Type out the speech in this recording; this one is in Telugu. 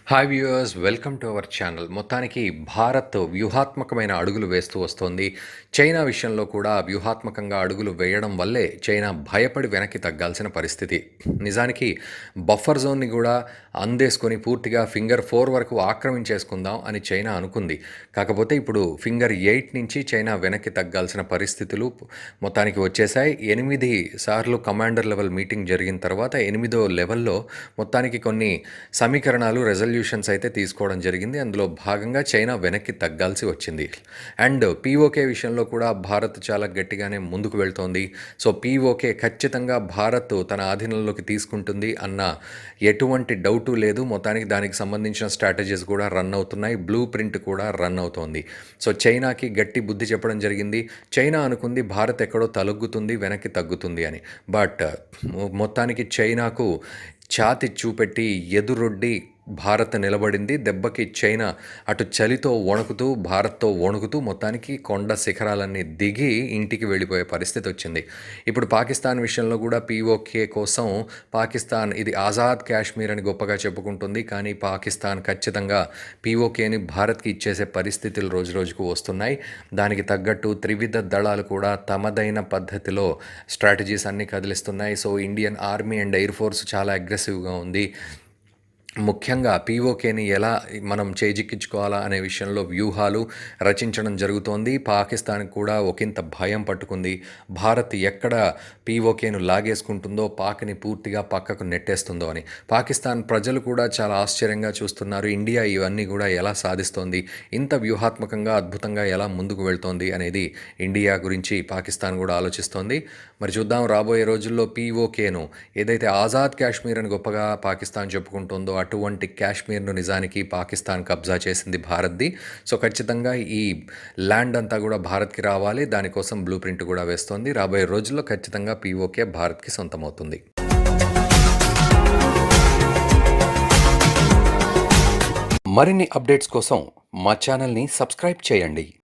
Hi viewers, welcome to our channel. మొత్తానికి భారత్ వ్యూహాత్మకమైన అడుగులు వేస్తూ వస్తోంది. చైనా విషయంలో కూడా వ్యూహాత్మకంగా అడుగులు వేయడం వల్లే చైనా భయపడి వెనక్కి తగ్గాల్సిన పరిస్థితి. నిజానికి బఫర్ జోన్‌ని గూడా అందేసుకొని పూర్తిగా ఫింగర్ 4 వరకు ఆక్రమించేసుకుందాం అని చైనా అనుకుంది. కాకపోతే ఇప్పుడు ఫింగర్ 8 నుంచి చైనా వెనక్కి తగ్గాల్సిన పరిస్థితులు మొత్తానికి వచ్చేశాయి. 8 సార్లు కమాండర్ లెవెల్ మీటింగ్ జరిగిన తర్వాత 8వ లెవెల్‌లో మొత్తానికి కొన్ని సమీకరణాలు, రెజల్యూషన్స్ అయితే తీసుకోవడం జరిగింది. అందులో భాగంగా చైనా వెనక్కి తగ్గాల్సి వచ్చింది. అండ్ పీఓకే విషయంలో కూడా భారత్ చాలా గట్టిగానే ముందుకు వెళ్తోంది. సో పీఓకే ఖచ్చితంగా భారత్ తన ఆధీనంలోకి తీసుకుంటుంది అన్న ఎటువంటి డౌటు లేదు. మొత్తానికి దానికి సంబంధించిన స్ట్రాటజీస్ కూడా రన్ అవుతున్నాయి. బ్లూ ప్రింట్ కూడా రన్ అవుతోంది. సో చైనాకి గట్టి బుద్ధి చెప్పడం జరిగింది. చైనా అనుకుంది భారత్ ఎక్కడో తలొగ్గుతుంది, వెనక్కి తగ్గుతుంది అని. బట్ మొత్తానికి చైనాకు ఛాతి చూపెట్టి ఎదురొడ్డి భారత్ నిలబడింది. దెబ్బకి చైనా అటు చలితో వణుకుతూ, భారత్తో వణుకుతూ మొత్తానికి కొండ శిఖరాలన్నీ దిగి ఇంటికి వెళ్ళిపోయే పరిస్థితి వచ్చింది. ఇప్పుడు పాకిస్తాన్ విషయంలో కూడా పీఓకే కోసం పాకిస్తాన్ ఇది ఆజాద్ కాశ్మీర్ అని గొప్పగా చెప్పుకుంటుంది. కానీ పాకిస్తాన్ ఖచ్చితంగా పీఓకేని భారత్కి ఇచ్చేసే పరిస్థితులు రోజురోజుకు వస్తున్నాయి. దానికి తగ్గట్టు త్రివిధ దళాలు కూడా తమదైన పద్ధతిలో స్ట్రాటజీస్ అన్నీ కదిలిస్తున్నాయి. So Indian army and air force చాలా అగ్రెసివ్గా ఉంది. ముఖ్యంగా పీఓకేని ఎలా మనం చేజిక్కించుకోవాలా అనే విషయంలో వ్యూహాలు రచించడం జరుగుతోంది. పాకిస్తాన్కి కూడా ఒకంత భయం పట్టుకుంది. భారత్ ఎక్కడ పీఓకేను లాగేసుకుంటుందో, పాక్ని పూర్తిగా పక్కకు నెట్టేస్తుందో అని. పాకిస్తాన్ ప్రజలు కూడా చాలా ఆశ్చర్యంగా చూస్తున్నారు. ఇండియా ఇవన్నీ కూడా ఎలా సాధిస్తోంది, ఇంత వ్యూహాత్మకంగా అద్భుతంగా ఎలా ముందుకు వెళ్తోంది అనేది ఇండియా గురించి పాకిస్తాన్ కూడా ఆలోచిస్తోంది. మరి చూద్దాం రాబోయే రోజుల్లో పీఓకేను ఏదైతే ఆజాద్ కాశ్మీర్ అని గొప్పగా పాకిస్తాన్ చెప్పుకుంటుందో అటువంటి కాశ్మీర్ను నిజానికి పాకిస్తాన్ కబ్జా చేసింది భారత్ది. సో ఖచ్చితంగా ఈ ల్యాండ్ అంతా కూడా భారత్కి రావాలి. దానికోసం బ్లూ ప్రింట్ కూడా వేస్తోంది. రాబోయే రోజుల్లో ఖచ్చితంగా పీఓకే భారత్కి సొంతమవుతుంది. మరిన్ని అప్డేట్స్ కోసం మా ఛానల్ని సబ్స్క్రైబ్ చేయండి.